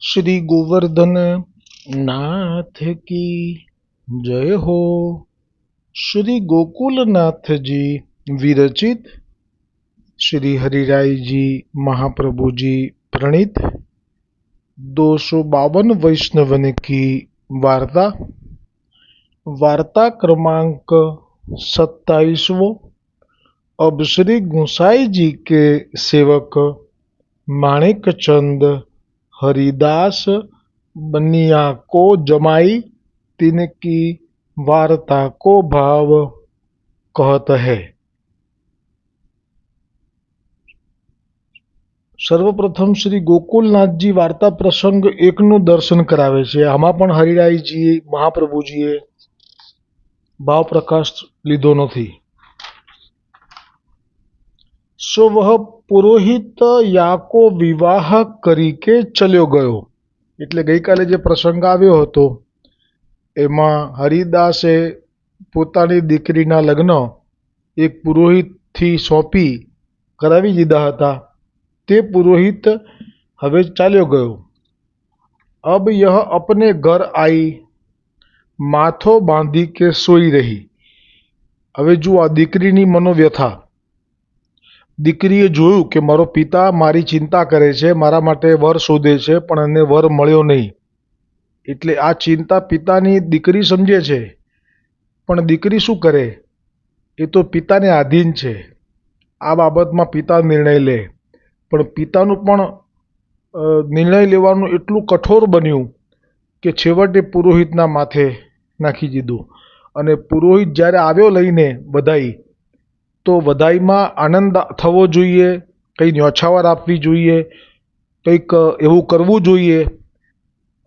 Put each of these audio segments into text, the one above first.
श्री गोवर्धन नाथ की जय हो। श्री गोकुलनाथ जी विरचित श्री हरिराय जी महाप्रभु जी प्रणीत 252 वैष्णवन की वार्ता। वार्ता क्रमांक 27। अब श्री गोसाई जी के सेवक माणिक चंद हरिदास बनिया को जमाई तिनकी वार्ता को भाव कहत है। सर्वप्रथम श्री गोकुलनाथ जी वार्ता प्रसंग 1 નું દર્શન કરાવે છે। આમાં પણ હરિરાયજી મહાપ્રભુજીએ ભાવ પ્રકાશ લીધો નથી। સો વહ પુરોહિત યાકો વિવાહ કરી કે ચલ્યો ગયો। એટલે ગઈકાલે જે પ્રસંગ આવ્યો હતો એમાં હરિદાસે પોતાની દીકરીના લગ્ન એક પુરોહિતથી સોંપી કરાવી દીધા હતા। તે પુરોહિત હવે ચાલ્યો ગયો। અબ યહ અપને ઘર આઈ માથો બાંધી કે સોઈ રહી। હવે જુઓ આ દીકરીની મનોવ્યથા। દીકરીએ જોયું કે મારો પિતા મારી ચિંતા કરે છે, મારા માટે વર શોધે છે, પણ એને વર મળ્યો નહીં। એટલે આ ચિંતા પિતાની દીકરી સમજે છે, પણ દીકરી શું કરે, એ તો પિતાને આધીન છે। આ બાબતમાં પિતા નિર્ણય લે, પણ પિતાનું પણ નિર્ણય લેવાનું એટલું કઠોર બન્યું કે છેવટે પુરોહિતના માથે નાખી દીધું। અને પુરોહિત જ્યારે આવ્યો લઈને વધાઈ, તો વધાઈમાં આનંદ થવો જોઈએ, કંઈ ન્યોછાવર આપવી જોઈએ, કંઈક એવું કરવું જોઈએ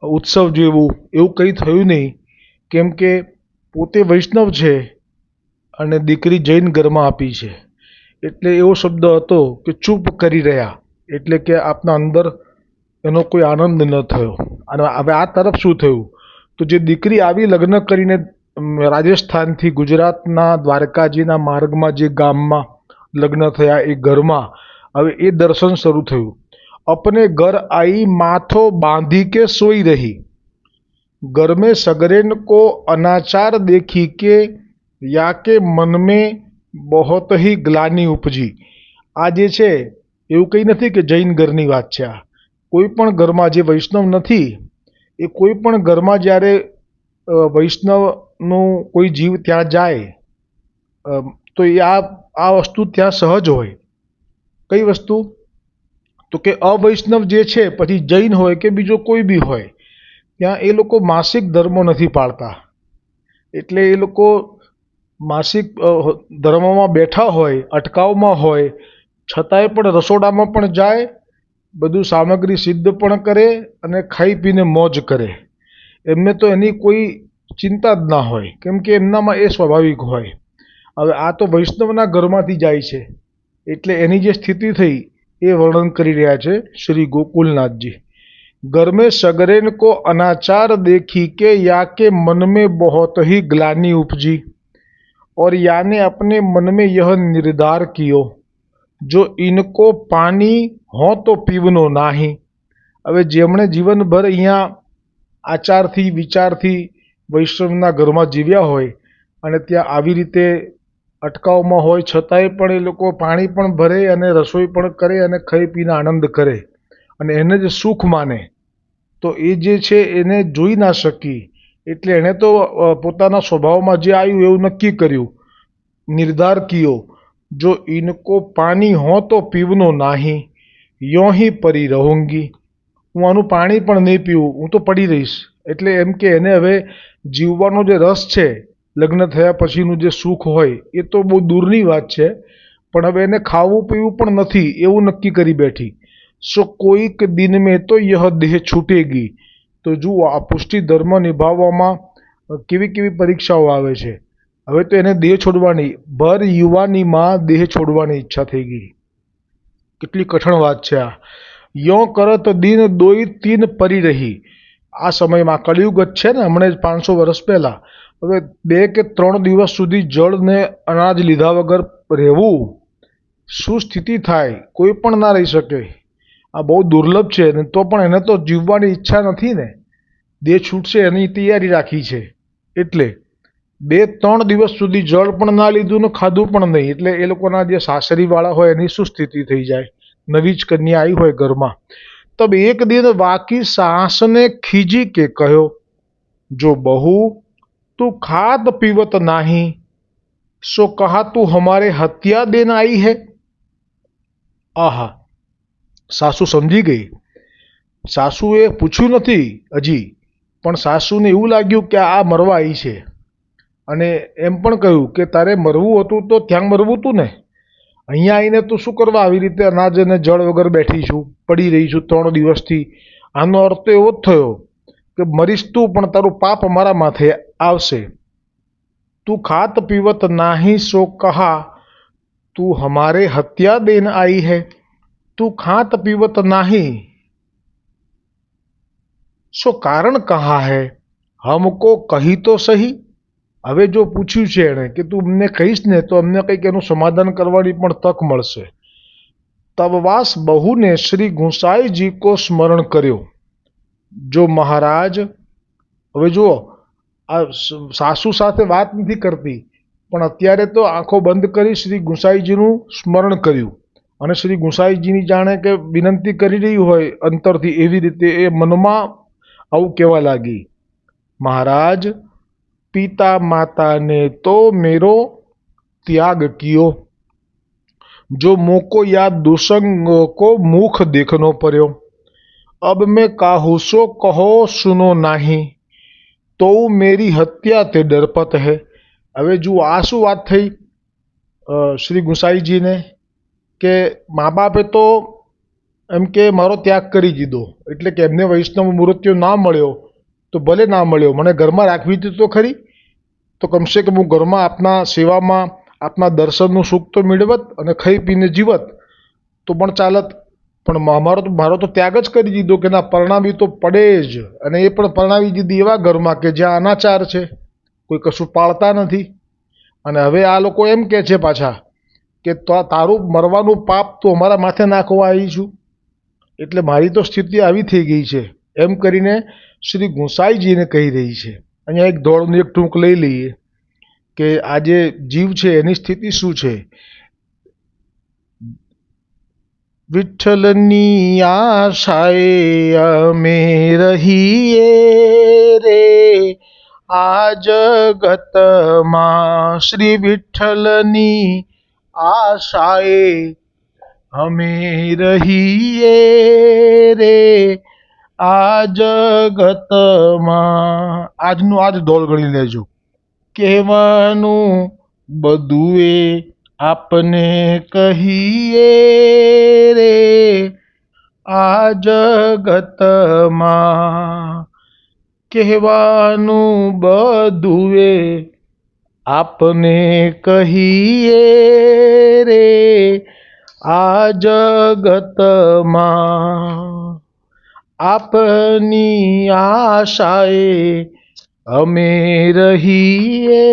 ઉત્સવ જેવું। એવું કંઈ થયું નહીં, કેમ કે પોતે વૈષ્ણવ છે અને દીકરી જૈન ઘરમાં આપી છે। એટલે એવો શબ્દ હતો કે ચૂપ કરી રહ્યા, એટલે કે આપના અંદર એનો કોઈ આનંદ ન થયો। અને હવે આ તરફ શું થયું, તો જે દીકરી આવી લગ્ન કરીને રાજસ્થાનથી ગુજરાતના દ્વારકાજીના માર્ગમાં જે ગામમાં લગ્ન થયા એ ઘરમાં હવે એ દર્શન શરૂ થયું। અપને ઘર આઈ માથો બાંધી કે સોઈ રહી, घर में सगरेन को अनाचार देखी के या के मन में बहुत ही ग्लानि उपजी। આ જે છે એવું કંઈ નથી કે જૈન ઘરની વાત છે। આ કોઈ પણ ઘરમાં જે વૈષ્ણવ નથી એ કોઈ પણ ઘરમાં જ્યારે વૈષ્ણવનું કોઈ જીવ ત્યાં જાય તો એ આ વસ્તુ ત્યાં સહજ હોય। કઈ વસ્તુ, તો કે અવૈષ્ણવ જે છે, પછી જૈન હોય કે બીજો કોઈ બી હોય, ત્યાં એ લોકો માસિક ધર્મો નથી પાળતા। એટલે એ લોકો માસિક ધર્મમાં બેઠા હોય, અટકાવમાં હોય, છતાંય પણ રસોડામાં પણ જાય, બધું સામગ્રી સિદ્ધ પણ કરે અને ખાઈ પીને મોજ કરે। એમને તો એની કોઈ ચિંતા જ ના હોય, કેમ કે એમનામાં એ સ્વાભાવિક હોય। હવે આ તો વૈષ્ણવના ઘરમાંથી જાય છે, એટલે એની જે સ્થિતિ થઈ એ વર્ણન કરી રહ્યા છે શ્રી ગોકુલનાથજી। घर में सगरेन को अनाचार देखी के या के मन में बहुत ही ग्लानि उपजी और या ने अपने मन में यह निर्धार कियो जो इनको पानी हो तो पीवनो नाही। હવે જેમણે જીવનભર અહીંયા આચારથી વિચારથી વૈષ્ણવના ઘરમાં જીવ્યા હોય અને ત્યાં આવી રીતે અટકાવમાં હોય, છતાંય પણ એ લોકો પાણી પણ ભરે અને રસોઈ પણ કરે અને ખાઈ પીને આનંદ કરે અને એને જ સુખ માને, તો એ જે છે એને જોઈ ના શકી। એટલે એણે તો પોતાના સ્વભાવમાં જે આવ્યું એવું નક્કી કર્યું, નિર્ધાર કિયો જો ઇનકો પાણી હો તો પીવનો નાહી યો હી પડી રહુંગી। હું આનું પાણી પણ નહીં પીવું, હું તો પડી રહીશ। એટલે એમ કે એને હવે જીવવાનો જે રસ છે, લગ્ન થયા પછીનું જે સુખ હોય એ તો બહુ દૂરની વાત છે, પણ હવે એને ખાવું પીવું પણ નથી એવું નક્કી કરી બેઠી। સો કોઈક દિન મેં તો યહ દેહ છૂટેગી। તો જુઓ આ પુષ્ટિ ધર્મ નિભાવવામાં કેવી કેવી પરીક્ષાઓ આવે છે। હવે તો એને દેહ છોડવાની, ભર યુવાનીમાં દેહ છોડવાની ઈચ્છા થઈ ગઈ। કેટલી કઠણ વાત છે આ। યો કરત દિન દોઈ તીન પરી રહી। આ સમયમાં કળિયુગ જ છે ને, હમણાં જ 500 વર્ષ પહેલાં। હવે 2 કે 3 દિવસ સુધી જળ ને અનાજ લીધા વગર રહેવું, શું સ્થિતિ થાય, કોઈ પણ ના રહી શકે। આ બહુ દુર્લભ છે ને તો પણ એને તો જીવવાની ઈચ્છા નથી ને, દેહ છૂટશે એની તૈયારી રાખી છે. એટલે 2-3 દિવસ સુધી જળ પણ ના લીધું ને ખાધું પણ નહીં. એટલે એ લોકોના જે સાસરીવાળા હોય એની શું સ્થિતિ થઈ જાય, નવી જ કન્યા આવી હોય ઘરમાં. તબ એક દિન વાકી સાસને ખીજી કે કહ્યો, જો બહુ તું ખાત પીવત नाही, સો કહા તું हमारे हत्या देन आई है. આહા, સાસુ સમજી ગઈ. સાસુએ પૂછ્યું નથી હજી, પણ સાસુને એવું લાગ્યું કે આ મરવા આવી છે. અને એમ પણ કહ્યું કે તારે મરવું હતું તો ત્યાં મરવું હતું ને, અહીંયા આવીને તું શું કરવા આવી રીતે અનાજ અને જળ વગર બેઠી છું, પડી રહી છું 3 દિવસથી. આનો અર્થ તો એવો જ થયો કે મરીશ તું પણ તારું પાપ અમારા માથે આવશે. તું ખાત પીવત नाही सो कहा તું हमारे हत्या देन आई है. તું खात पीवत नहीं सो कारण कहाँ है, हमको कही तो सही. હવે જો પૂછ્યું છે એણે કે તું અમને કહીશ ને તો અમને કંઈક એનું સમાધાન કરવાની પણ તક મળશે. તબવાસ બહુને શ્રી ગુંસાઈજી કો સ્મરણ કર્યો. જો મહારાજ, હવે જુઓ આ સાસુ સાથે વાત નથી કરતી, પણ અત્યારે તો આંખો બંધ કરી શ્રી ગુંસાઈજીનું સ્મરણ કર્યું. અને શ્રી ગુંસાઈજીની જાણે કે વિનંતી કરી રહી હોય અંતરથી, એવી રીતે એ મનમાં આવું કહેવા લાગી, મહારાજ पिता माता ने तो मेरो त्याग कियो, जो मोको या दुसंग को मुख देखनो पर्यो. अब मैं काहू सो कहो सुनो नाही, तो मेरी हत्या ते डरपत है. હવે જુઓ આ શું વાત થઈ શ્રી ગુંસાઈજીને કે મા બાપે તો એમ કે મારો ત્યાગ કરી દીધો, એટલે કે એમને વૈષ્ણવ મૃત્યુ ના મળ્યો તો ભલે ના મળ્યો, મને ઘરમાં રાખવી હતી તો ખરી, તો કમસે કમ હું ઘરમાં આપના સેવામાં આપના દર્શનનું સુખ તો મેળવત અને ખાઈ પીને જીવત તો પણ ચાલત. પણ મારો તો ત્યાગ જ કરી દીધો કે ના, પરણાવી તો પડે જ. અને એ પણ પરણાવી દીધી એવા ઘરમાં કે જ્યાં અનાચાર છે, કોઈ કશું પાળતા નથી. અને હવે આ લોકો એમ કહે છે પાછા કે તારું મરવાનું પાપ તો અમારા માથે નાખવા આવી છું, એટલે મારી તો સ્થિતિ આવી થઈ ગઈ છે, એમ કરીને શ્રી ગુંસાઈજીને કહી રહી છે. અહીંયા એક ધોળનું એક ટૂંક લઈ લઈએ કે આ જે જીવ છે એની સ્થિતિ શું છે. વિઠ્ઠલની આશાએ અમે રહીએ રે આ જગતમાં, શ્રી વિઠ્ઠલની આશાએ અમે રહીએ રે આ જગતમાં. આજનું આજ ઢોલ ગણી લેજો. કહેવાનું બધુએ આપને કહીએ રે આ જગતમાં, કહેવાનું બધુએ આપને કહીએ રે આ જગતમાં. આપની આશાએ અમે રહીએ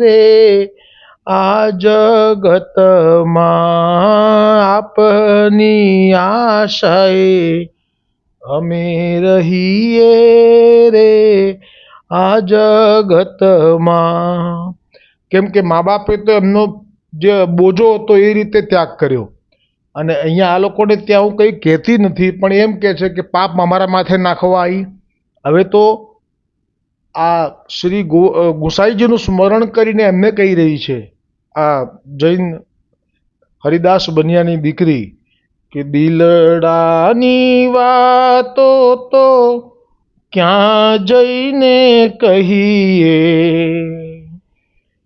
રે આ જગતમાં, આપની આશાએ અમે રહીએ રે આ જગતમાં. કેમ કે મા બાપે તો એમનો જે બોજો હતો એ રીતે ત્યાગ કર્યો. અને અહીંયા આ લોકોને ત્યાં હું કંઈ કહેતી નથી, પણ એમ કહે છે કે પાપ અમારા માથે નાખવા આવી. હવે તો આ શ્રી ગુંસાઈજીનું સ્મરણ કરીને એમને કહી રહી છે આ જૈન હરિદાસ બનિયાની દીકરી કે દિલડાની વાતો તો ક્યાં જઈને કહીએ,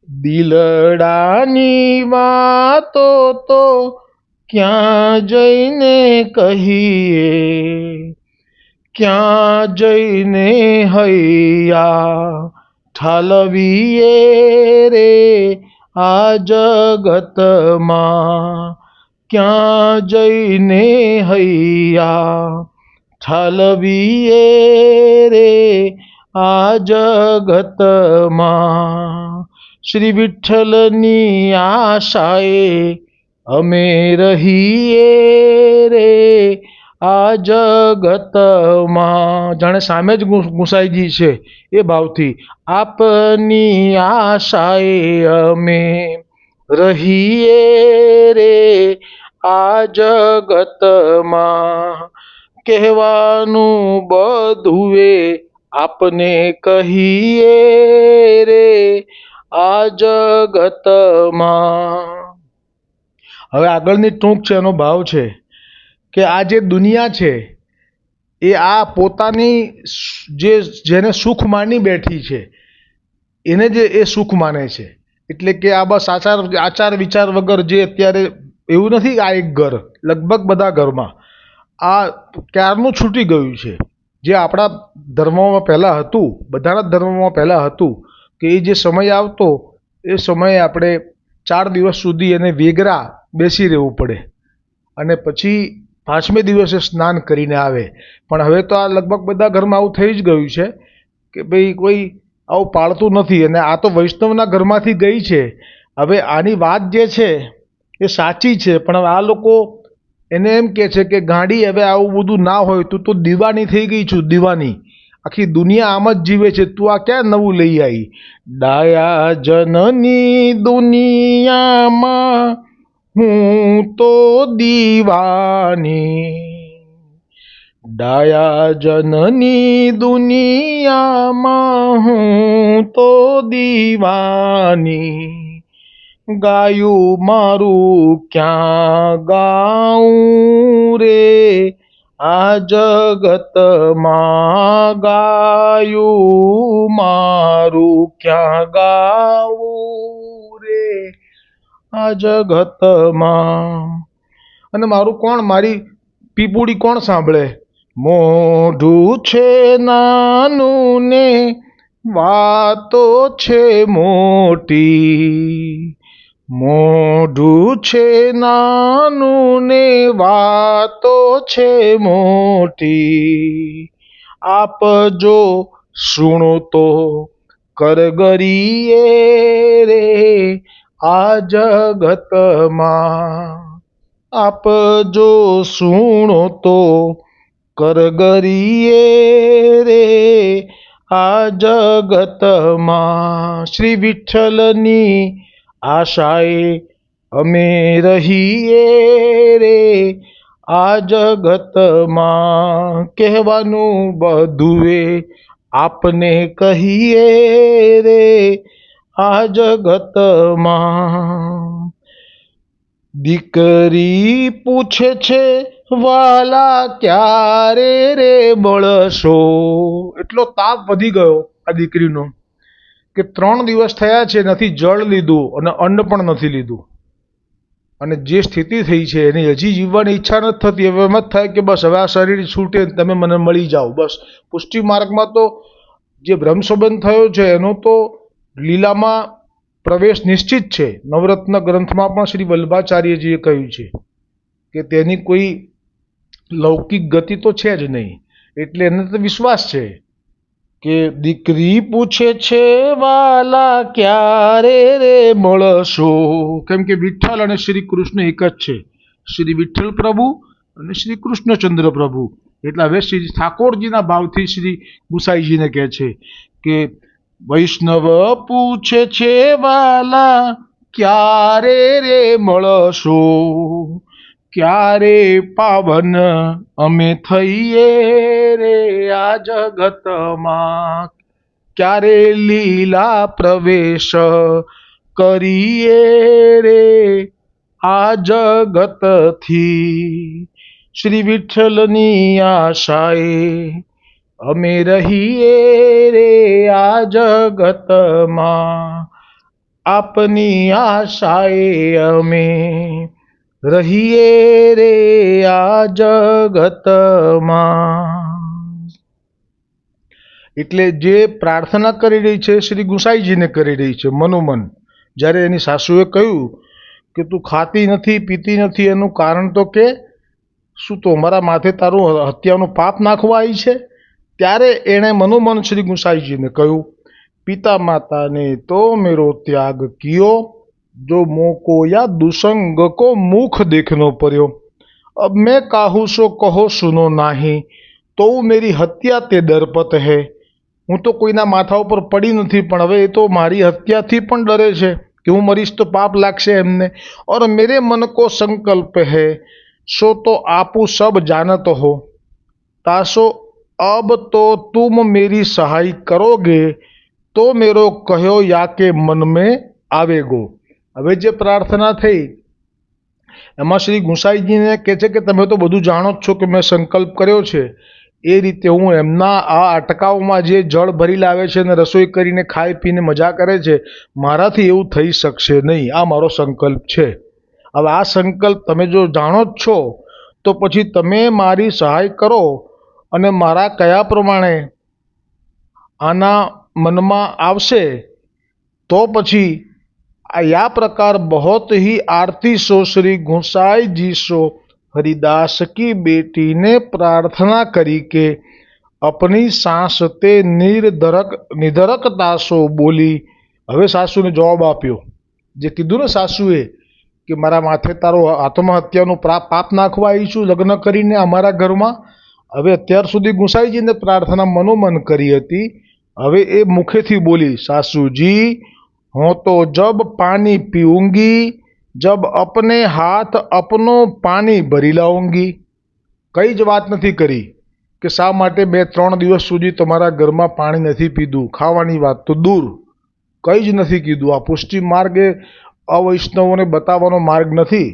દિલડાની વાતો તો ક્યાં જઈને કહીએ, ક્યાં જઈને હૈયા ઠાલવીએ રે આ જગતમાં, ક્યાં જઈને હૈયા ઠાલવીએ રે આ જગતમાં. શ્રી વિઠ્ઠલની આશાએ અમે રહીએ રે આ જગતમાં, જાણે સામે જ ગુસાઈજી છે એ ભાવથી, આપની આશાએ અમે રહીએ રે આ જગતમાં, કહેવાનું બધુએ આપને કહીએ રે આ જગતમાં. હવે આગળની ટૂંક છે એનો ભાવ છે કે આ જે દુનિયા છે એ આ પોતાની જેને સુખ માની બેઠી છે એને જે એ સુખ માને છે. એટલે કે આ બસ આચાર વિચાર વગર જે અત્યારે એવું નથી કે આ એક ઘર, લગભગ બધા ઘરમાં આ ક્યારનું છૂટી ગયું છે. જે આપણા ધર્મોમાં પહેલાં હતું, બધાના ધર્મોમાં પહેલાં હતું કે એ જે સમય આવતો એ સમયે આપણે 4 દિવસ સુધી એને વેગરા બેસી રહેવું પડે અને પછી 5મે દિવસે સ્નાન કરીને આવે. પણ હવે તો આ લગભગ બધા ઘરમાં આવું થઈ જ ગયું છે કે ભાઈ કોઈ આવું પાળતું નથી. અને આ તો વૈષ્ણવના ઘરમાંથી ગઈ છે. હવે આની વાત જે છે એ સાચી છે, પણ આ લોકો એને એમ કહે છે કે ગાંડી, હવે આવું બધું ના હોય, તું તો દીવાની થઈ ગઈ છું, દીવાની. આખી દુનિયા આમ જ જીવે છે, તું આ ક્યાં નવું લઈ આવી? ડાયા જનની દુનિયામાં હું તો દીવાની, ડાયા જનની દુનિયામાં હું તો દીવાની, ગાયું મારું ક્યાં ગાઉં રે આ જગતમાં, ગાયું મારું ક્યાં ગાવું રે આ જગતમાં. અને મારું કોણ, મારી પીપુડી કોણ સાંભળે? મોઢું છે નાનું ને વાતો છે મોટી, મોઢું છે નાનું ને વાતો છે મોટી, આપ જો સુણો તો કરગરીએ રે આ જગતમાં, આપ જો સુણો તો કરગરીએ રે આ જગતમાં. શ્રી વિઠ્ઠલની આશાએ અમે રહીએ રે આ જગતમાં, કહેવાનું બધુએ આપને કહીએ રે આ જગતમાં. દીકરી પૂછે છે વાલા ક્યારે રે મળશો? એટલો તાપ વધી ગયો આ દીકરીનો કે 3 દિવસ થયા છે, નથી જળ લીધું અને અન્ન પણ નથી લીધું. અને જે સ્થિતિ થઈ છે એની હજી જીવવાની ઈચ્છા નથી થતી. હવે એમ જ થાય કે બસ હવે આ શરીર છૂટે, તમે મને મળી જાઓ બસ. પુષ્ટિ માર્ગમાં તો જે બ્રહ્મ સંબંધ થયો છે એનો તો લીલામાં પ્રવેશ નિશ્ચિત છે. નવરત્ન ગ્રંથમાં પણ શ્રી વલ્લભાચાર્યજીએ કહ્યું છે કે તેની કોઈ લૌકિક ગતિ તો છે જ નહીં. એટલે એને તો વિશ્વાસ છે કે દીકરી પૂછે છે વાલા ક્યારે રે મળશો, કેમ કે વિઠ્ઠલ અને શ્રી કૃષ્ણ એક જ છે. શ્રી વિઠ્ઠલ પ્રભુ અને શ્રી કૃષ્ણચંદ્ર પ્રભુ. એટલે હવે શ્રી ઠાકોરજીના ભાવથી શ્રી ગુસાઈજીને કહે છે કે વૈષ્ણવ પૂછે છે વાલા ક્યારે રે મળશો, ક્યારે પાવન અમે થઈએ રે આ જગતમાં, ક્યારે લીલા પ્રવેશ કરીએ રે આ જગતથી. શ્રી વિઠ્ઠલની આશાએ અમે રહીએ રે આ જગતમાં, આપની આશાએ અમે રહીએ રે આ જગતમાં. એટલે જે પ્રાર્થના કરી રહી છે શ્રી ગુસાઈજીને કરી રહી છે મનોમન. જ્યારે એની સાસુએ કહ્યું કે તું ખાતી નથી પીતી નથી, એનું કારણ તો કે શું તો અમારા માથે તારું હત્યાનું પાપ નાખવા આવી છે? ત્યારે એણે મનોમન શ્રી ગુસાઈજીને કહ્યું, પિતા માતા ને તો મેરો ત્યાગ કિયો, जो मोको या दुसंग को मुख देखनो पर्यो। अब मैं काहू सो कहो सुनो नाही, तो मेरी हत्या ते डरपत है। હું તો કોઈના માથા ઉપર પડી નથી, પણ હવે એ તો મારી હત્યાથી પણ ડરે છે કે હું મરીશ તો પાપ લાગશે એમને। और मेरे मन को संकल्प है, सो तो आपू सब जानत हो, तासो अब तो तुम मेरी सहाय करोगे, तो मेरो कहो या के मन में आवेगो। હવે જે પ્રાર્થના થઈ એમાં શ્રી ગુસાઈજીને કહે છે કે તમે તો બધું જાણો જ છો કે મેં સંકલ્પ કર્યો છે, એ રીતે હું એમના આ અટકાવમાં જે જળ ભરી લાવે છે અને રસોઈ કરીને ખાઈ પીને મજા કરે છે, મારાથી એવું થઈ શકશે નહીં, આ મારો સંકલ્પ છે। હવે આ સંકલ્પ તમે જો જાણો જ છો તો પછી તમે મારી સહાય કરો અને મારા કયા પ્રમાણે આના મનમાં આવશે તો પછી या प्रकार बहुत ही आरती सो श्री गोसाई जी सो हरिदास की बेटी ने प्रार्थना करी के अपनी सांस ते निधरकता सो बोली। હવે સાસુને જવાબ આપ્યો, જે કીધું ને સાસુએ કે મારા માથે તારો આત્મહત્યાનું પાપ નાખવા આવી છું લગ્ન કરીને અમારા ઘરમાં। હવે અત્યાર સુધી ગુસાઈજીને પ્રાર્થના મનોમન કરી હતી, હવે એ મુખેથી બોલી, સાસુજી હું તો જબ પાनी पीऊंगी, जब अपने हाथ अपनो पानी भरी लाऊंगी। कई ज बात नहीं करी कि शा माटे 2-3 દિવસ સુધી તમારા ઘરમાં પાણી નથી પીધું, ખાવાની વાત તો દૂર, કઈ જ નથી કીધું। આ પુષ્ટિ માર્ગ એ અવૈષ્ણવોને બતાવવાનો માર્ગ નથી,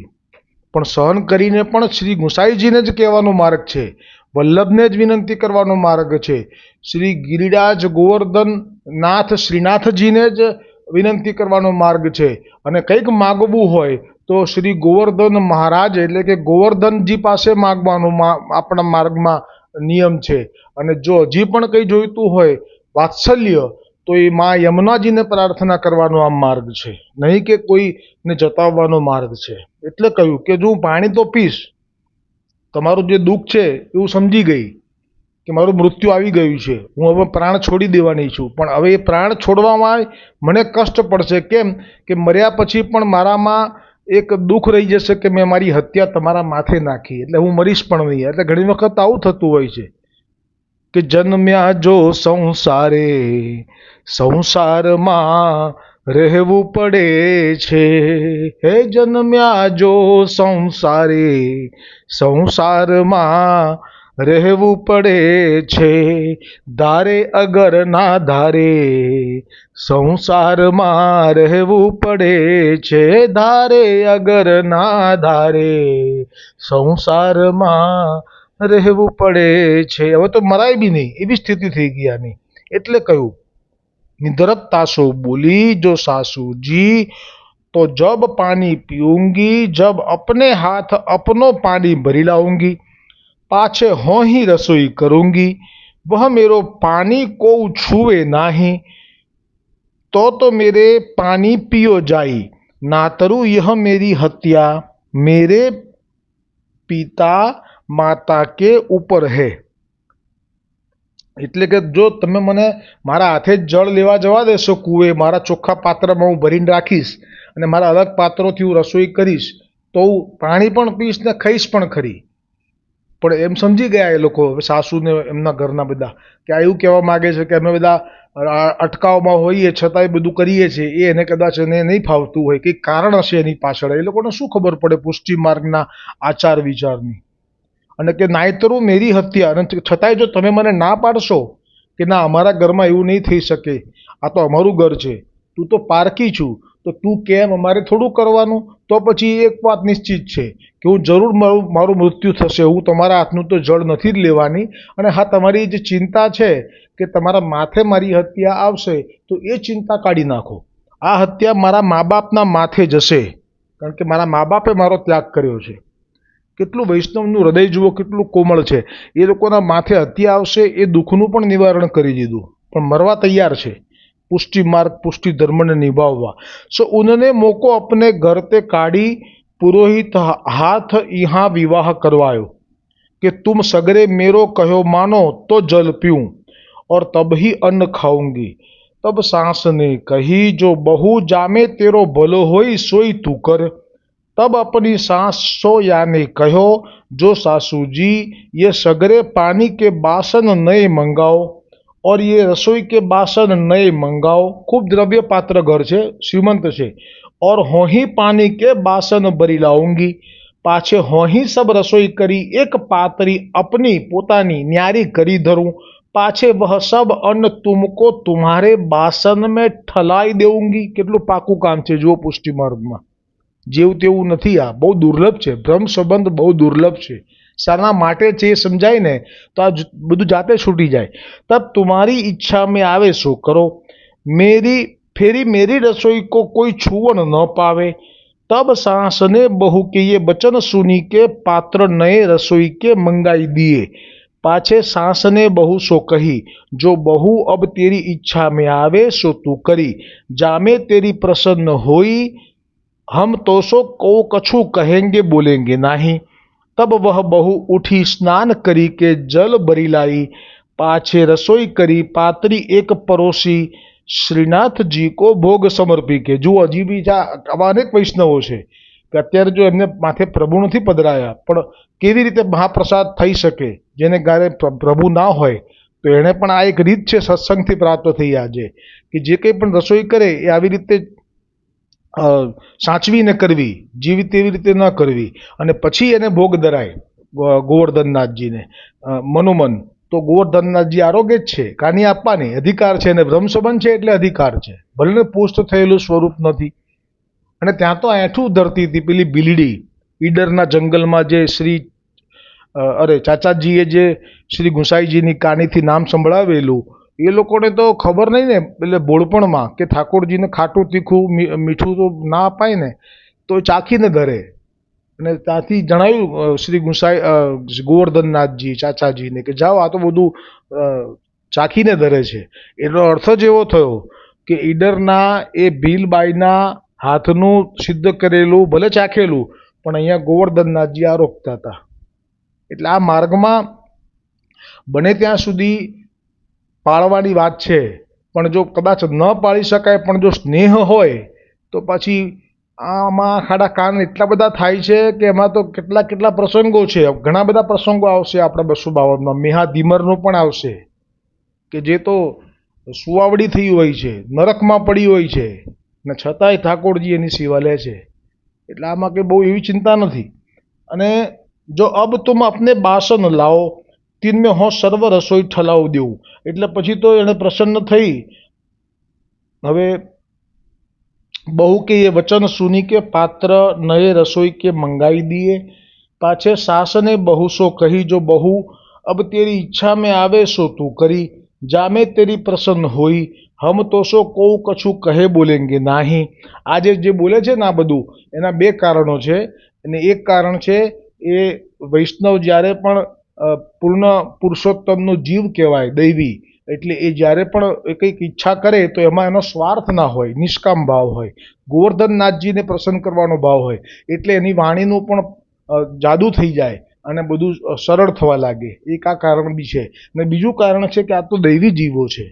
પણ સહન કરીને પણ શ્રી ગુસાઈજીને જ કહેવાનો માર્ગ છે, વલ્લભને જ વિનંતી કરવાનો માર્ગ છે, શ્રી ગિરિરાજ ગોવર્ધન નાથ શ્રીનાથજીને જ વિનંતી કરવાનો માર્ગ છે। અને કંઈક માગવું હોય તો શ્રી ગોવર્ધન મહારાજ એટલે કે ગોવર્ધનજી પાસે માગવાનું આપણા માર્ગમાં નિયમ છે। અને જો હજી પણ કંઈ જોઈતું હોય વાત્સલ્ય તો એ મા યમુનાજીને પ્રાર્થના કરવાનો આ માર્ગ છે, નહીં કે કોઈને જતાવવાનો માર્ગ છે। એટલે કહ્યું કે જો હું પાણી તો પીશ, તમારું જે દુઃખ છે એવું સમજી ગઈ કે મારું મૃત્યુ આવી ગયું છે, હું હવે પ્રાણ છોડી દેવાની છું, પણ હવે એ પ્રાણ છોડવામાં મને કષ્ટ પડશે। કેમ કે મર્યા પછી પણ મારામાં એક દુઃખ રહી જશે કે મેં મારી હત્યા તમારા માથે નાખી, એટલે હું મરીશ પણ નહીં। એટલે ઘણી વખત આવું થતું હોય છે કે જન્મ્યા જો સંસારે, સંસારમાં રહેવું પડે છે, હે જન્મ્યા જો સંસારે, સંસારમાં રહેવું પડે છે, ધારે અગર ના ધારે, સંસારમાં રહેવું પડે છે, ધારે અગર ના ધારે, સંસારમાં રહેવું પડે છે। હવે તો મરાય બી નહીં એવી સ્થિતિ થઈ ગઈ આની। એટલે કહ્યું નિધરકતા સો બોલી જો सासू जी, तो जब पानी पीऊंगी, जब अपने हाथ अपनो पानी भरी लाऊंगी, पाछे हो ही रसोई करूंगी, वह मेरो पानी को छुए नाही, तो मेरे पानी पियो जाई, ना तरु यह मेरी हत्या मेरे पिता माता के ऊपर है। એટલે કે જો તમે મને મારા હાથે જ જળ લેવા જવા દેશો કૂવે, મારા ચોખ્ખા પાત્રમાં હું ભરીને રાખીશ અને મારા અલગ પાત્રોથી હું રસોઈ કરીશ, તો હું પાણી પણ પીશ ને ખાઈશ પણ ખરી। પણ એમ સમજી ગયા એ લોકો સાસુને એમના ઘરના બધા કે આ એવું કહેવા માગે છે કે અમે બધા અટકાવમાં હોઈએ છતાંય બધું કરીએ છીએ, એ એને કદાચ એને નહીં ફાવતું હોય, કંઈક કારણ હશે એની પાછળ, એ લોકોને શું ખબર પડે પુષ્ટિ માર્ગના આચાર વિચારની। અને કે નાયતરું મેરી હત્યા, અને છતાંય જો તમે મને ના પાડશો કે ના અમારા ઘરમાં એવું નહીં થઈ શકે, આ તો અમારું ઘર છે, તું તો પારકી છું, તો તું કેમ અમારે થોડું કરવાનું, તો પછી એક વાત નિશ્ચિત છે કે હું જરૂર મારું મૃત્યુ થશે, હું તમારા હાથનું તો જળ નથી જ લેવાની। અને હા તમારી જે ચિંતા છે કે તમારા માથે મારી હત્યા આવશે, તો એ ચિંતા કાઢી નાખો, આ હત્યા મારા મા બાપના માથે જશે, કારણ કે મારા મા બાપે મારો ત્યાગ કર્યો છે। કેટલું વૈષ્ણવનું હૃદય જુઓ કેટલું કોમળ છે, એ લોકોના માથે હત્યા આવશે એ દુઃખનું પણ નિવારણ કરી દીધું, પણ મરવા તૈયાર છે पुष्टि मार्ग पुष्टि धर्म ने निभाववा। सो उन्होंने मोको अपने घर ते काढ़ी पुरोहित हाथ यहाँ विवाह करवायो कि तुम सगरे मेरो कहो मानो तो जल पीऊं और तब ही अन्न खाऊंगी। तब सास ने कही जो बहु जामे तेरो भलो होई सोई तू कर। तब अपनी सास सोया ने कहो जो सासू जी ये सगरे पानी के बासन नए मंगाओ और ये रसोई के बासन नए मंगाओ। खूब द्रव्य पात्र घर छे, श्रीमंत छे, और होही पानी के बासन भरी लाऊंगी। पाछे होही सब रसोई करी एक पातरी अपनी पोतानी न्यारी करी धरूं। पाछे वह सब अन्न तुमको तुम्हारे बासन में ठलाई देऊंगी। કેટલું પાકું કામ છે જો પુષ્ટિ માર્ગમાં જેવું તેવું નથી। આ બહુ દુર્લભ છે, બ્રહ્મ સંબંધ બહુ દુર્લભ છે। શાના માટે છે એ સમજાય ને તો આ બધું જાતે છૂટી જાય। તબ तुम्हारी इच्छा में आवे सो करो, मेरी फेरी मेरी रसोई को कोई छुअन न पावे। तब सास ने बहू के ये वचन सुनी के पात्र नए रसोई के मंगाई दिए। पाछे सास ने बहू सो कही जो बहू अब तेरी इच्छा में आवे सो तू करी, जामे तेरी प्रसन्न होई हम तो सो को कछु कहेंगे बोलेंगे नहीं। तब वह बहू उठी स्नान करी के जल भरी लाई। पाछे रसोई करी पातरी एक परोसी श्रीनाथ जी को भोग समर्पी के। जो हजी बी आवा अनेक वैष्णवो छे કે અત્યારે જો એમને માથે પ્રભુ નથી પધરાયા પણ કેવી રીતે મહાપ્રસાદ થઈ શકે, જેને ગારે પ્રભુ ના હોય તો એણે પણ આ એક રીત છે સત્સંગથી પ્રાપ્ત થઈ આજે કે જે કંઈ પણ રસોઈ કરે એ આવી રીતે સાચવીને કરવી, જેવી તેવી રીતે ન કરવી અને પછી એને ભોગ ધરાય ગોવર્ધનનાથજીને મનોમન। તો ગોવર્ધનનાથજી આરોગ્ય જ છે, કાની આપવાની અધિકાર છે અને બ્રહ્મ સંબંધ છે એટલે અધિકાર છે, ભલે પુષ્ટ થયેલું સ્વરૂપ નથી। અને ત્યાં તો એઠું ધરતી હતી પેલી બિલડી ઈડરના જંગલમાં જે શ્રી ચાચાજીએ જે શ્રી ગુસાઈજીની કાનીથી નામ સંભળાવેલું એ લોકોને તો ખબર નહીં ને એટલે ભોળપણમાં કે ઠાકોરજીને ખાટું તીખું મીઠું તો ના અપાય ને તો ચાખીને ધરે। અને ત્યાંથી જણાવ્યું શ્રી ગોવર્ધનનાથજી ચાચાજીને કે જાઓ આ તો બધું ચાખીને ધરે છે। એનો અર્થ જ એવો થયો કે ઈડરના એ ભીલબાઈના હાથનું સિદ્ધ કરેલું ભલે ચાખેલું પણ અહીંયા ગોવર્ધનનાથજી આરોગતા હતા। એટલે આ માર્ગમાં બને ત્યાં સુધી પાળવાની વાત છે, પણ જો કદાચ ન પાળી શકાય પણ જો સ્નેહ હોય તો પછી આમાં ખાડા કાન એટલા બધા થાય છે કે એમાં તો કેટલા કેટલા પ્રસંગો છે, ઘણા બધા પ્રસંગો આવશે આપણા 252માં। મેહા ધીમરનો પણ આવશે કે જે તો સુવાવડી થઈ હોય છે, નરકમાં પડી હોય છે ને છતાંય ઠાકોરજી એની સેવા લે છે। એટલે આમાં કંઈ બહુ એવી ચિંતા નથી। અને જો અબ તુમ અપને બાસન લાવો તીનમેં હો સર્વ રસોઈ ઠલાવ દેવું, એટલે પછી તો એને પ્રસન્ન થઈ। હવે બહુ કે ये वचन सुनी के पात्र नए रसोई के मंगाई दिए। पाछे सास ने बहू सो कही जो बहू अब तेरी इच्छा में आवे सो तू करी, जामे तेरी प्रसन्न होई हम तो सो को कछु કહે બોલેંગે નહીં। આજે જે બોલે છે ને આ બધું એના બે કારણો છે। અને એક કારણ છે એ વૈષ્ણવ જ્યારે પણ પૂર્ણ પુરુષોત્તમનો જીવ કહેવાય દૈવી, એટલે એ જ્યારે પણ કંઈક ઈચ્છા કરે તો એમાં એનો સ્વાર્થ ના હોય, નિષ્કામ ભાવ હોય, ગોવર્ધનનાથજીને પ્રસન્ન કરવાનો ભાવ હોય, એટલે એની વાણીનું પણ જાદુ થઈ જાય અને બધું સરળ થવા લાગે। એક આ કારણ બી છે। અને બીજું કારણ છે કે આ તો દૈવી જીવો છે,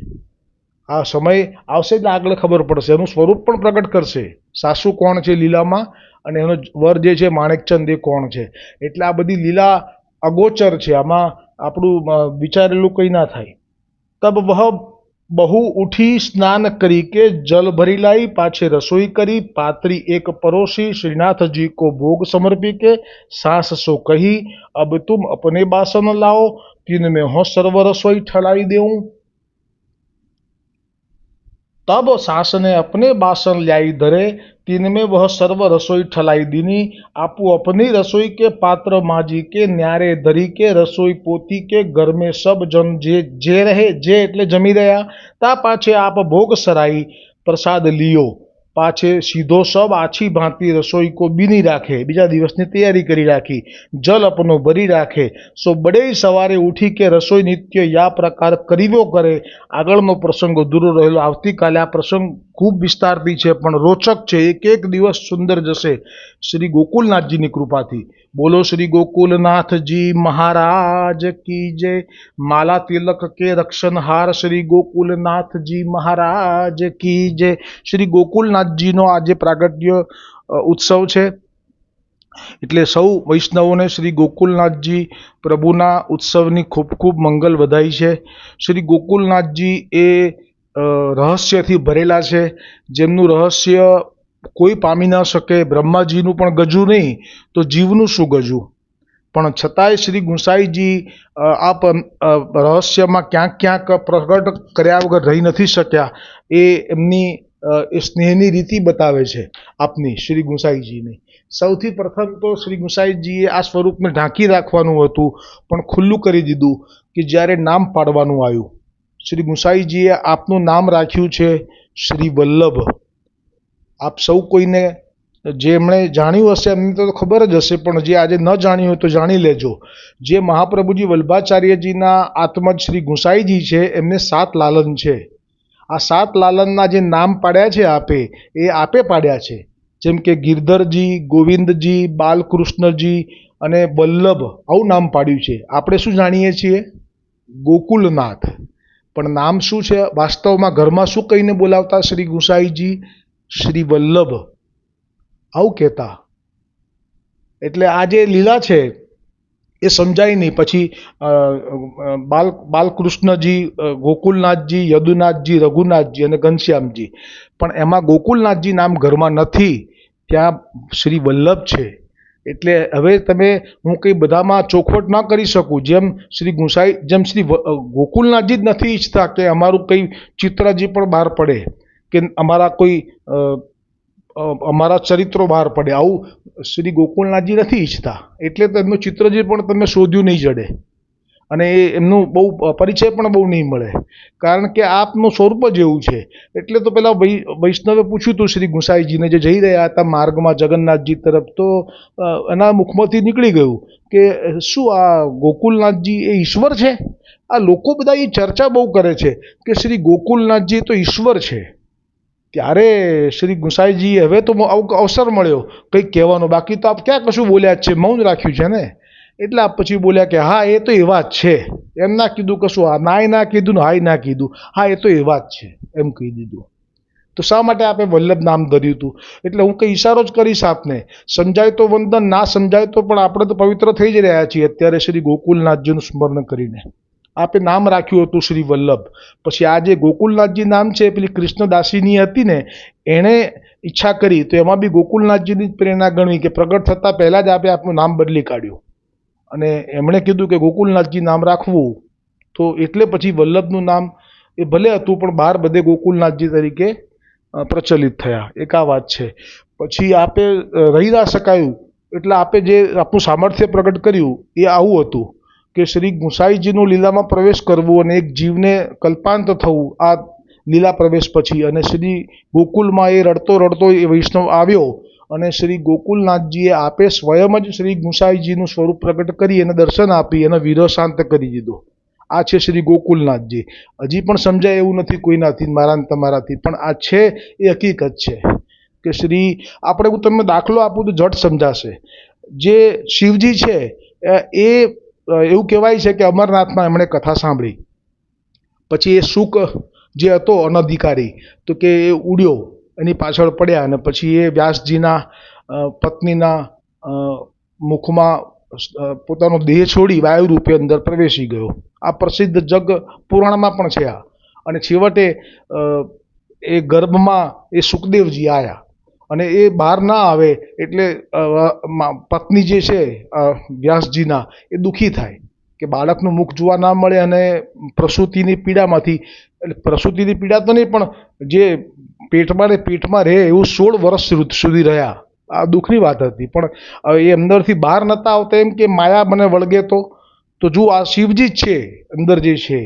આ સમય આવશે એટલે આગળ ખબર પડશે, એનું સ્વરૂપ પણ પ્રગટ કરશે। સાસુ કોણ છે લીલામાં અને એનો વર જે છે માણેકચંદ એ કોણ છે, એટલે આ બધી લીલા અગોચર છે, આમાં આપણું વિચારેલું કંઈ ના થાય। તબ વહ બહુ ઉઠી સ્નાન કરી કે જલ ભરી लाई। पाछे रसोई करी पात्री एक परोसी श्रीनाथ जी को भोग समर्पी के। सास सो कही अब तुम अपने बासन लाओ तीन में हो सर्व रसोई ठलाई देऊं। तब सास ने अपने बासन लाई धरे तीन में वह सर्व रसोई ठलाई दीनी। आपू अपनी रसोई के पात्र माजी के न्यारे धरी के रसोई पोती के घर में सब जन जे रहे जे એટલે જમી રહ્યા। તા પાછે આપ ભોગ સરાઈ પ્રસાદ लियो। પાછે સીધો સબ આછી ભાંતિ રસોઈ કો બીની રાખે, બીજા દિવસની તૈયારી કરી રાખી। જલ અપનો ભરી રાખે સો બડે સવારે ઉઠી કે રસોઈ નિત્ય યા પ્રકાર કરીવ્યો કરે। આગળનો પ્રસંગ અધૂરો રહેલો, આવતીકાલે આ પ્રસંગ ખૂબ વિસ્તારથી છે પણ રોચક છે. એક એક દિવસ સુંદર જશે શ્રી ગોકુલનાથજીની કૃપાથી. બોલો શ્રી ગોકુલનાથજી મહારાજ કી જય. માલા તિલક કે રક્ષણહાર શ્રી ગોકુલનાથજી મહારાજ કી જય. શ્રી ગોકુલનાથજીનો આજે પ્રાગટ્ય ઉત્સવ છે. એટલે સૌ વૈષ્ણવોને શ્રી ગોકુલનાથજી પ્રભુના ઉત્સવની ખૂબ ખૂબ મંગલ વધાઈ છે. શ્રી ગોકુલનાથજી એ રહસ્યથી ભરેલા છે, જેમનું રહસ્ય કોઈ પામી ન શકે. બ્રહ્માજીનું પણ ગજું નહીં તો જીવનું શું ગજું. પણ છતાંય શ્રી ગુંસાઈજી રહસ્યમાં ક્યાંક ક્યાંક પ્રગટ કર્યા વગર રહી નથી શક્યા. એ એમની એ સ્નેહની રીતિ બતાવે છે આપની શ્રી ગુંસાઈજીની. સૌથી પ્રથમ તો શ્રી ગુંસાઈજીએ આ સ્વરૂપને ઢાંકી રાખવાનું હતું, પણ ખુલ્લું કરી દીધું કે જ્યારે નામ પાડવાનું આવ્યું. શ્રી ગુંસાઈજીએ આપનું નામ રાખ્યું છે શ્રી વલ્લભ. આપ સૌ કોઈને જેમણે જાણ્યું હશે એમને તો ખબર જ હશે, પણ જે આજે ન જાણ્યું હોય તો જાણી લેજો. જે મહાપ્રભુજી વલ્ભાચાર્યજીના આત્મજ શ્રી ગુંસાઈજી છે એમને 7 લાલન છે. આ 7 લાલનના જે નામ પાડ્યા છે આપે, એ આપે પાડ્યા છે. જેમ કે ગિરધરજી, ગોવિંદજી, બાલકૃષ્ણજી અને વલ્લભ, આવું નામ પાડ્યું છે. આપણે શું જાણીએ છીએ? ગોકુલનાથ. પણ નામ શું છે વાસ્તવમાં? ઘરમાં શું કહીને બોલાવતા શ્રી ગુંસાઈજી? શ્રી વલ્લભ, આવું કહેતા. એટલે આ જે લીલા છે એ સમજાય નહીં. પછી બાલકૃષ્ણજી, ગોકુલનાથજી, યદુનાથજી, રઘુનાથજી અને ઘનશ્યામજી. પણ એમાં ગોકુલનાથજી નામ ઘરમાં નથી, ત્યાં શ્રી વલ્લભ છે. એટલે હવે હું કંઈ બધામાં ચોખવટ ન કરી શકું. જેમ શ્રી ગુંસાઈ, જેમ શ્રી ગોકુલનાથજી જ નથી ઈચ્છતા કે અમારું કંઈ ચિત્રજી પણ બહાર પડે, કે અમારા ચરિત્રો બહાર પડે, આવું શ્રી ગોકુલનાથજી નથી ઈચ્છતા. એટલે તો એમનું ચિત્રજી પણ તમે શોધ્યું નહીં જડે, અને એમનું બહુ પરિચય પણ બહુ નહીં મળે, કારણ કે આપનું સ્વરૂપ જ એવું છે. એટલે તો પેલા વૈષ્ણવે પૂછ્યું હતું શ્રી ગુંસાઈજીને, જે જઈ રહ્યા હતા માર્ગમાં જગન્નાથજી તરફ, તો એના મુખમાંથી નીકળી ગયું કે શું આ ગોકુલનાથજી એ ઈશ્વર છે? આ લોકો બધા એ ચર્ચા બહુ કરે છે કે શ્રી ગોકુલનાથજી તો ઈશ્વર છે. ત્યારે શ્રી ગુંસાઈજી હવે તો અવસર મળ્યો કંઈક કહેવાનો, બાકી તો આપ ક્યાં કશું બોલ્યા જ છે, મૌન રાખ્યું છે ને. એટલે આપ પછી બોલ્યા કે હા એ તો એવા જ છે. એમ ના કીધું કશું, નાય ના કીધું ને હાય ના કીધું, હા એ તો એવા જ છે એમ કહી દીધું. તો શા માટે આપે વલ્લભ નામ ધર્યું હતું? એટલે હું કંઈ ઈશારો જ કરીશ આપને. સમજાય તો વંદન, ના સમજાય તો પણ આપણે તો પવિત્ર થઈ જ રહ્યા છીએ અત્યારે શ્રી ગોકુલનાથજીનું સ્મરણ કરીને. આપે નામ રાખ્યું હતું શ્રી વલ્લભ. પછી આ જે ગોકુલનાથજી નામ છે, પેલી કૃષ્ણદાસીની હતી ને, એણે ઈચ્છા કરી તો એમાં બી ગોકુલનાથજીની જ પ્રેરણા ગણવી કે પ્રગટ થતાં પહેલાં જ આપે આપનું નામ બદલી કાઢ્યું. અને એમણે કીધું કે ગોકુલનાથજી નામ રાખવું. તો એટલે પછી વલ્લભનું નામ એ ભલે હતું, પણ બહાર બધે ગોકુલનાથજી તરીકે પ્રચલિત થયા. એક આ વાત છે. પછી આપે રહી ના શકાયું, એટલે આપે જે આપણું સામર્થ્ય પ્રગટ કર્યું એ આવું હતું કે શ્રી ગુંસાઈજીનું લીલામાં પ્રવેશ કરવું અને એક જીવને કલ્પાંત થવું આ લીલા પ્રવેશ પછી. અને શ્રી ગોકુલમાં એ રડતો રડતો એ વૈષ્ણવ આવ્યો, અને શ્રી ગોકુલનાથજીએ આપે સ્વયં જ શ્રી ગુંસાઈજીનું સ્વરૂપ પ્રગટ કરી એને દર્શન આપી અને વિરહ શાંત કરી દીધો. આ છે શ્રી ગોકુલનાથજી. હજી પણ સમજાય એવું નથી કોઈનાથી, મારા તમારાથી, પણ આ છે એ હકીકત છે કે શ્રી, આપણે હું તમને દાખલો આપું તો જટ સમજાશે. જે શિવજી છે એ એવું કહેવાય છે કે અમરનાથમાં એમણે કથા સાંભળી, પછી એ શુક જે હતો અનધિકારી, તો કે એ ઉડ્યો, એની પાછળ પડ્યા, અને પછી એ વ્યાસજીના પત્નીના મુખમાં પોતાનો દેહ છોડી વાયુ રૂપે અંદર પ્રવેશી ગયો. આ પ્રસિદ્ધ જગ પુરાણમાં પણ છે આ. અને છેવટે એ ગર્ભમાં એ સુખદેવજી આવ્યા, અને એ બહાર ના આવે એટલે પત્ની જે છે વ્યાસજીના એ દુઃખી થાય કે બાળકનું મુખ જોવા ના મળે, અને પ્રસૂતિની પીડામાંથી, એટલે પ્રસૂતિની પીડા તો નહીં પણ જે પેટમાં રહે એવું 16 વર્ષ સુધી રહ્યા. આ દુઃખની વાત હતી. પણ એ અંદરથી બહાર નહોતા આવતા, એમ કે માયા મને વળગે તો જુઓ આ શિવજી જ છે અંદર જે છે.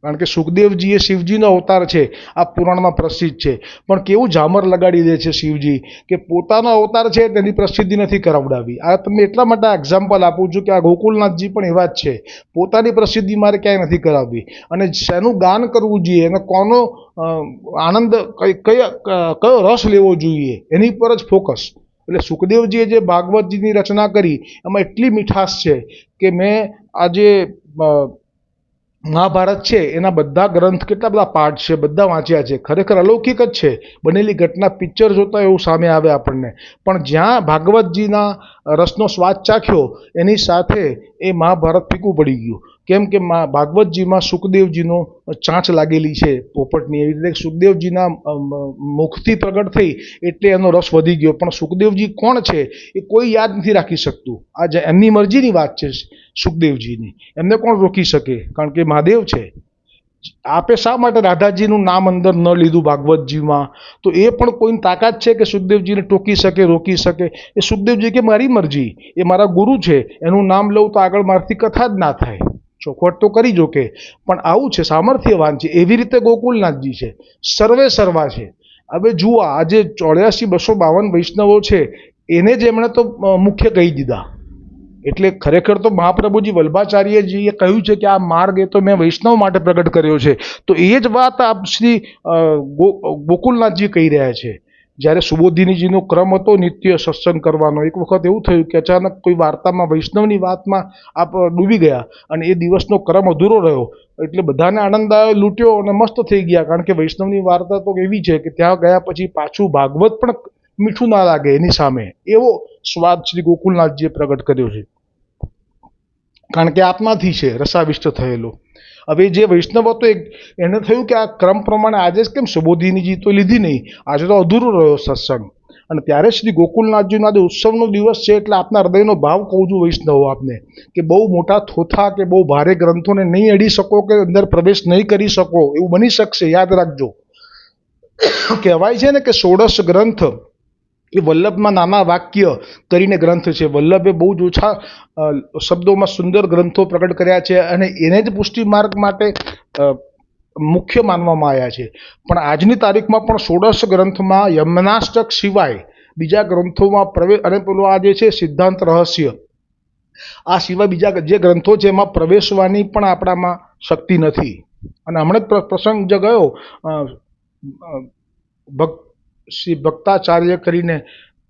કારણ કે સુખદેવજી એ શિવજીનો અવતાર છે, આ પુરાણમાં પ્રસિદ્ધ છે. પણ કેવું ઝામર લગાડી દે છે શિવજી કે પોતાનો અવતાર છે તેની પ્રસિદ્ધિ નથી કરાવડાવી. આ તમને એટલા માટે આ એક્ઝામ્પલ આપું છું કે આ ગોકુલનાથજી પણ એવા જ છે. પોતાની પ્રસિદ્ધિ મારે ક્યાંય નથી કરાવવી, અને શેનું ગાન કરવું જોઈએ અને કોનો આનંદ કયો રસ લેવો જોઈએ એની પર જ ફોકસ. એટલે સુખદેવજીએ જે ભાગવતજીની રચના કરી એમાં એટલી મીઠાશ છે કે મેં આજે મહાભારત છે એના બધા ગ્રંથ, કેટલા બધા પાઠ છે, બધા વાંચ્યા છે. ખરેખર અલૌકિક જ છે, બનેલી ઘટના પિક્ચર જોતા એવું સામે આવે આપણને. પણ જ્યાં ભાગવતજીના રસનો સ્વાદ ચાખ્યો એની સાથે એ મહાભારત ફીકું પડી ગયું. કેમ કે ભાગવતજીમાં સુખદેવજીનો ચાંચ લાગેલી છે પોપટની, એવી રીતે સુખદેવજીના મુખથી પ્રગટ થઈ એટલે એનો રસ વધી ગયો. પણ સુખદેવજી કોણ છે એ કોઈ યાદ નથી રાખી શકતું. આ એમની મરજીની વાત છે સુખદેવજીની, એમને કોણ રોકી શકે? કારણ કે મહાદેવ છે. આપે શા માટે રાધાજીનું નામ અંદર ન લીધું ભાગવતજીમાં? તો એ પણ કોઈની તાકાત છે કે સુખદેવજીને ટોકી શકે, રોકી શકે? એ સુખદેવજી કે મારી મરજી, એ મારા ગુરુ છે, એનું નામ લઉં તો આગળ મારથી કથા જ ના થાય. ચોખવટ તો કરી જો કે, પણ આવું છે, સામર્થ્યવાન છે. એવી રીતે ગોકુલનાથજી છે, સર્વે સર્વા છે. હવે જુઓ, આજે 84,252 વૈષ્ણવો છે એને જ એમણે તો મુખ્ય કહી દીધા. એટલે ખરેખર તો મહાપ્રભુજી વલ્ભાચાર્યજીએ કહ્યું છે કે આ માર્ગ એ તો મેં વૈષ્ણવ માટે પ્રગટ કર્યો છે. તો એ જ વાત આપ શ્રી ગોકુલનાથજી કહી રહ્યા છે. જ્યારે સુબોધિનીજીનો ક્રમ હતો નિત્ય સત્સંગ કરવાનો, એક વખત એવું થયું કે અચાનક કોઈ વાર્તામાં વૈષ્ણવની વાતમાં આપ ડૂબી ગયા અને એ દિવસનો ક્રમ અધૂરો રહ્યો. એટલે બધાને આનંદ આવ્યો, લૂંટ્યો અને મસ્ત થઈ ગયા. કારણ કે વૈષ્ણવની વાર્તા તો એવી છે કે ત્યાં ગયા પછી પાછું ભાગવત પણ મીઠું ના લાગે એની સામે. એવો સ્વાદ શ્રી ગોકુલનાથજીએ પ્રગટ કર્યો છે, કારણ કે આત્માથી છે રસાવિષ્ટ થયેલો. હવે જે વૈષ્ણવ હતો એને થયું કે આ ક્રમ પ્રમાણે આજે જ કેમ સુબોધિનીજી તો લીધી નહીં, આજે તો અધૂરો રહ્યો સત્સંગ. અને ત્યારે શ્રી ગોકુલનાથજીનો આજે ઉત્સવનો દિવસ છે એટલે આપના હૃદયનો ભાવ કહું છું વૈષ્ણવો આપને, કે બહુ મોટા થોથા કે બહુ ભારે ગ્રંથોને નહીં અડી શકો કે અંદર પ્રવેશ નહીં કરી શકો એવું બની શકશે. યાદ રાખજો, કહેવાય છે ને કે 16 ગ્રંથ એ વલ્લભમાં નાના વાક્ય કરીને ગ્રંથ છે. વલ્લભે બહુ જ ઓછા શબ્દોમાં સુંદર ગ્રંથો પ્રગટ કર્યા છે અને એને જ પુષ્ટિ માર્ગ માટે મુખ્ય માનવામાં આવ્યા છે. પણ આજની તારીખમાં પણ 16 ગ્રંથમાં યમનાષ્ટક સિવાય બીજા ગ્રંથોમાં પ્રવેશ, અને પેલો આ જે છે સિદ્ધાંત રહસ્ય, આ સિવાય બીજા જે ગ્રંથો છે એમાં પ્રવેશવાની પણ આપણામાં શક્તિ નથી. અને હમણાં જ પ્રસંગ જે ગયો, શ્રી ભક્તાચાર્ય કરીને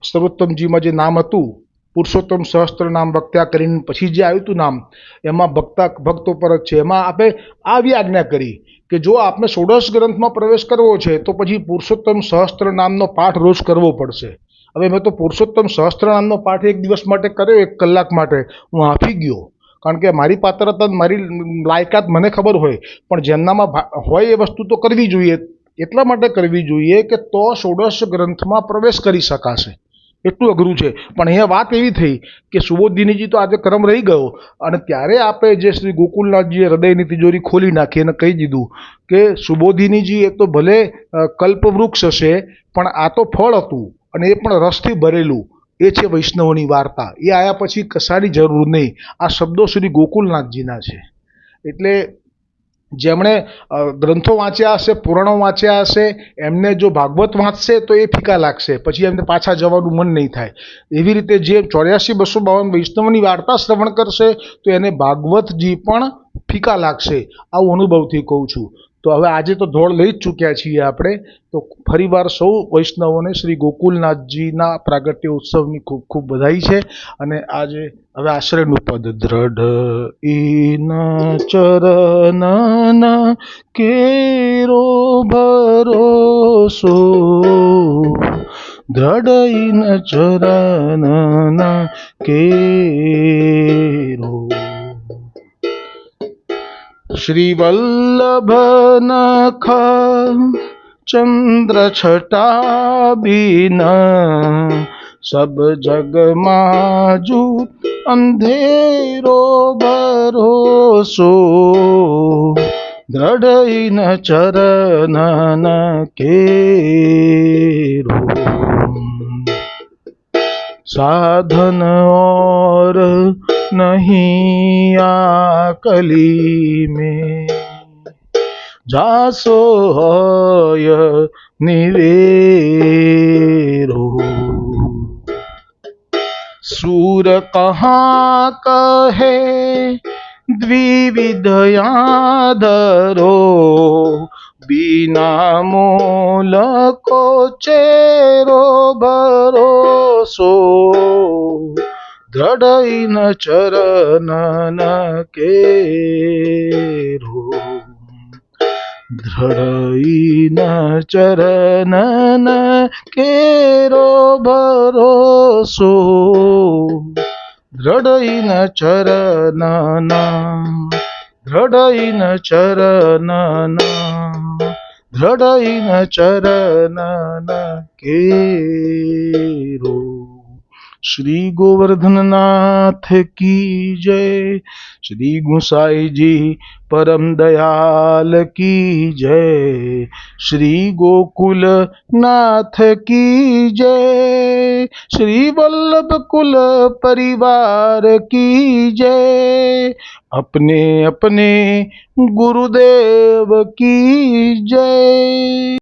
સર્વોત્તમજીમાં જે નામ હતું, પુરુષોત્તમ સહસ્ત્ર નામ ભક્ત્યા કરીને પછી જે આવ્યું હતું નામ, એમાં ભક્તો પર જ છે. એમાં આપણે આવી આજ્ઞા કરી કે જો આપને 16 ગ્રંથમાં પ્રવેશ કરવો છે તો પછી પુરુષોત્તમ સહસ્ત્ર નામનો પાઠ રોજ કરવો પડશે. હવે મેં તો પુરુષોત્તમ સહસ્ત્ર નામનો પાઠ એક દિવસ માટે કર્યો, 1 કલાક માટે. હું હાંફી ગયો, કારણ કે મારી પાત્રતા, મારી લાયકાત મને ખબર હોય, પણ જેમનામાં હોય એ વસ્તુ તો કરવી જોઈએ. એટલા માટે કરવી જોઈએ કે તો 16 ગ્રંથમાં પ્રવેશ કરી શકાશે. એટલું અઘરું છે. પણ અહીંયા વાત એવી થઈ કે સુબોધિનીજી તો આજે ક્રમ રહી ગયો, અને ત્યારે આપણે જે શ્રી ગોકુલનાથજીએ હૃદયની તિજોરી ખોલી નાખી અને કહી દીધું કે સુબોધિનીજી એ તો ભલે કલ્પવૃક્ષ હશે, પણ આ તો ફળ હતું અને એ પણ રસથી ભરેલું. એ છે વૈષ્ણવની વાર્તા. એ આવ્યા પછી કશાની જરૂર નહીં. આ શબ્દો શ્રી ગોકુલનાથજીના છે. એટલે જેમણે ગ્રંથો વાંચ્યા હશે, પુરાણો વાંચ્યા હશે, એમને જો ભાગવત વાંચશે તો એ ફીકા લાગશે, પછી એમને પાછા જવાનું મન નહીં થાય. એવી રીતે જે 84,252 વૈષ્ણવની વાર્તા શ્રવણ કરશે તો એને ભાગવતજી પણ ફીકા લાગશે. આવું અનુભવથી કહું છું. તો હવે આજે તો ધોળ લઈ જ ચૂક્યા છીએ આપણે. તો ફરીવાર સૌ વૈષ્ણવોને શ્રી ગોકુલનાથજીના પ્રાગટ્ય ઉત્સવની ખૂબ ખૂબ બધાઈ છે. અને આજે હવે આશ્રયનું પદ, દ્રઢ ઇન ચરણ કેરો ભરોસો, દ્રઢ ઇન ચરણ કેરો. શ્રી વલ્લભ નખ ચંદ્ર છટા બીન, સબ જગ માજુ અંધેરો ભરોસો, દ્રઢ ઇન ચરણ કેરો. साधन और नहीं आकली में, જાસો હોય નિવેરો. सूर कहाँ कहे द्विविधया धरो, बिना मोल को चेरो भरोसो. दृढ़ न चरणन केरो, दृढ़ न चरणन केरो भरोसो. दृढ़ न चरणन, दृढ़ न चरणन, दृढ़ न चरणन केरो. श्री गोवर्धन नाथ की जय. श्री गुसाई जी परम दयाल की जय. श्री गोकुल नाथ की जय. श्री वल्लभ कुल परिवार की जय. अपने अपने गुरुदेव की जय.